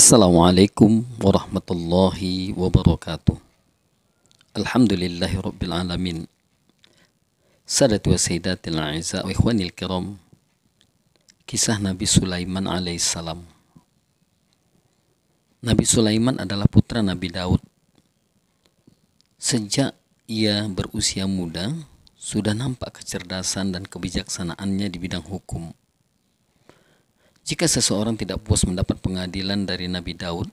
Assalamualaikum warahmatullahi wabarakatuh. Alhamdulillahi rabbil alamin. Sadati wa sayyidatil a'izza wa ikhwanil kiram. Kisah Nabi Sulaiman alaihissalam. Nabi Sulaiman adalah putra Nabi Daud. Sejak ia berusia muda, sudah nampak kecerdasan dan kebijaksanaannya di bidang hukum. Jika seseorang tidak puas mendapat pengadilan dari Nabi Daud,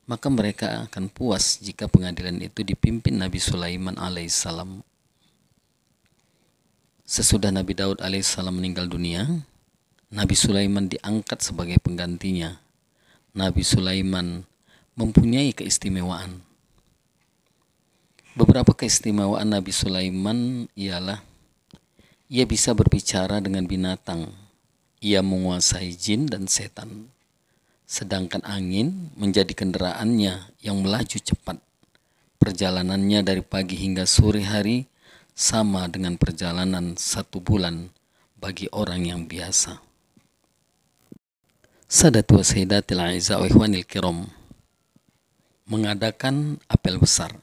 maka mereka akan puas jika pengadilan itu dipimpin Nabi Sulaiman alaihissalam. Sesudah Nabi Daud alaihissalam meninggal dunia, Nabi Sulaiman diangkat sebagai penggantinya. Nabi Sulaiman mempunyai keistimewaan. Beberapa keistimewaan Nabi Sulaiman ialah ia bisa berbicara dengan binatang, ia menguasai jin dan setan. Sedangkan angin menjadi kendaraannya yang melaju cepat. Perjalanannya dari pagi hingga sore hari sama dengan perjalanan 1 bulan bagi orang yang biasa. Sadatu wa sayyidatil a'izza wa ikhwanil kiram. Mengadakan apel besar.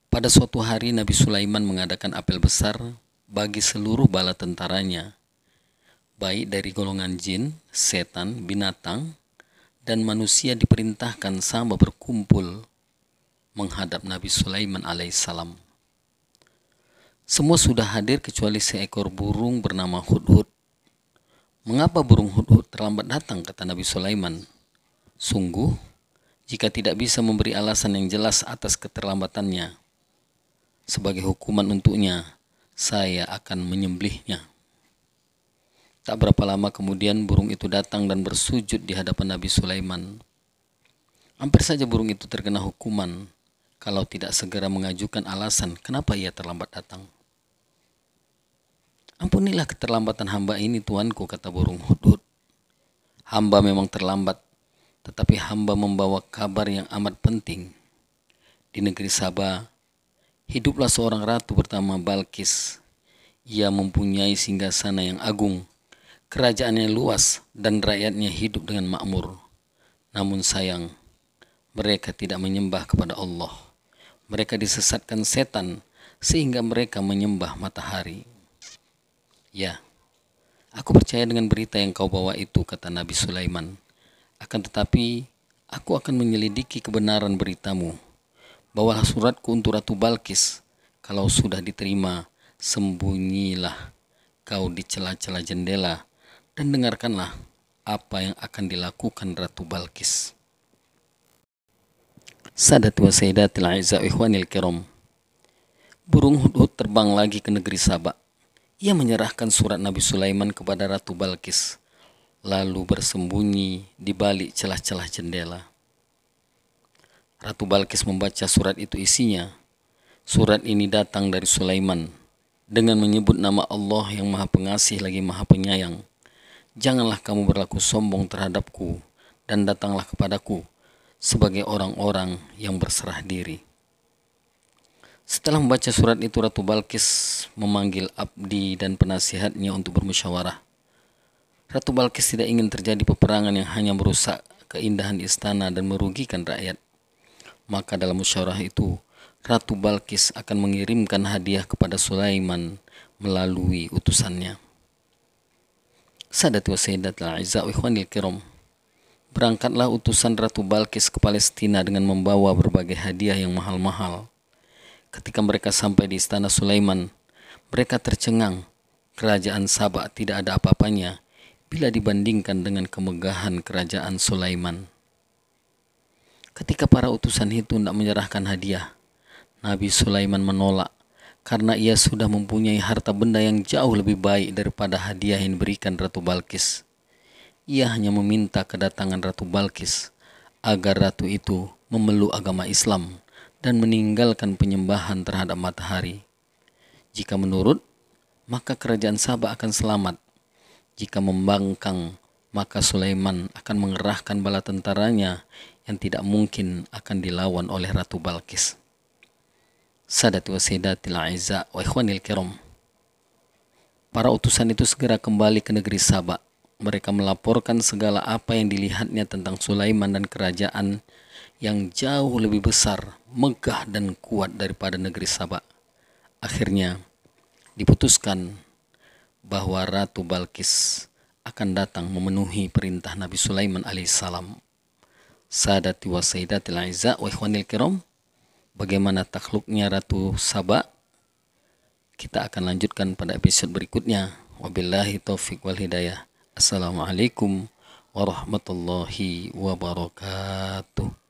Pada suatu hari Nabi Sulaiman mengadakan apel besar bagi seluruh bala tentaranya, baik dari golongan jin, setan, binatang, dan manusia diperintahkan sama berkumpul menghadap Nabi Sulaiman alaihissalam. Semua sudah hadir kecuali seekor burung bernama Hudhud. Mengapa burung Hudhud terlambat datang, kata Nabi Sulaiman. Sungguh, jika tidak bisa memberi alasan yang jelas atas keterlambatannya, sebagai hukuman untuknya, saya akan menyembelihnya. Tak berapa lama kemudian burung itu datang dan bersujud di hadapan Nabi Sulaiman. Hampir saja burung itu terkena hukuman kalau tidak segera mengajukan alasan kenapa ia terlambat datang. Ampunilah keterlambatan hamba ini tuanku, kata burung Hudhud. Hamba memang terlambat, tetapi hamba membawa kabar yang amat penting. Di negeri Sabah, hiduplah seorang ratu bernama Balqis. Ia mempunyai singgasana yang agung. Kerajaannya luas dan rakyatnya hidup dengan makmur. Namun sayang, mereka tidak menyembah kepada Allah. Mereka disesatkan setan sehingga mereka menyembah matahari. Ya, aku percaya dengan berita yang kau bawa itu, kata Nabi Sulaiman. Akan tetapi, aku akan menyelidiki kebenaran beritamu. Bawalah suratku untuk Ratu Balqis. Kalau sudah diterima, sembunyilah kau di celah-celah jendela dan dengarkanlah apa yang akan dilakukan Ratu Balqis. Sadatu wa sayyidatil a'izza wa ikhwanil kiram. Burung Hudhud terbang lagi ke negeri Sabak. Ia menyerahkan surat Nabi Sulaiman kepada Ratu Balqis, lalu bersembunyi di balik celah-celah jendela. Ratu Balqis membaca surat itu. Isinya, surat ini datang dari Sulaiman dengan menyebut nama Allah yang Maha Pengasih lagi Maha Penyayang. Janganlah kamu berlaku sombong terhadapku dan datanglah kepadaku sebagai orang-orang yang berserah diri. Setelah membaca surat itu, Ratu Balqis memanggil abdi dan penasihatnya untuk bermusyawarah. Ratu Balqis tidak ingin terjadi peperangan yang hanya merusak keindahan istana dan merugikan rakyat. Maka dalam musyawarah itu, Ratu Balqis akan mengirimkan hadiah kepada Sulaiman melalui utusannya. Sadati wa sayyidatil a'izza wa ikhwanil kiram. Berangkatlah utusan Ratu Balqis ke Palestina dengan membawa berbagai hadiah yang mahal-mahal. Ketika mereka sampai di istana Sulaiman, mereka tercengang. Kerajaan Sabak tidak ada apa-apanya bila dibandingkan dengan kemegahan kerajaan Sulaiman. Ketika para utusan itu tidak menyerahkan hadiah, Nabi Sulaiman menolak karena ia sudah mempunyai harta benda yang jauh lebih baik daripada hadiah yang diberikan Ratu Balqis. Ia hanya meminta kedatangan Ratu Balqis agar ratu itu memeluk agama Islam dan meninggalkan penyembahan terhadap matahari. Jika menurut, maka kerajaan Sabak akan selamat. Jika membangkang, maka Sulaiman akan mengerahkan bala tentaranya yang tidak mungkin akan dilawan oleh Ratu Balqis. Sadati wa sayyidatil a'izza wa ikhwanil kiram. Para utusan itu segera kembali ke negeri Sabak. mereka melaporkan segala apa yang dilihatnya tentang Sulaiman dan kerajaan yang jauh lebih besar, megah dan kuat daripada negeri Saba. Akhirnya diputuskan bahwa Ratu Balkis akan datang memenuhi perintah Nabi Sulaiman alaihissalam. Sadati wa sayyidatil aiza wa ikhwanil kiram, bagaimana takluknya Ratu Saba kita akan lanjutkan pada episode berikutnya. Wabillahi taufiq wal hidayah. Assalamualaikum warahmatullahi wabarakatuh.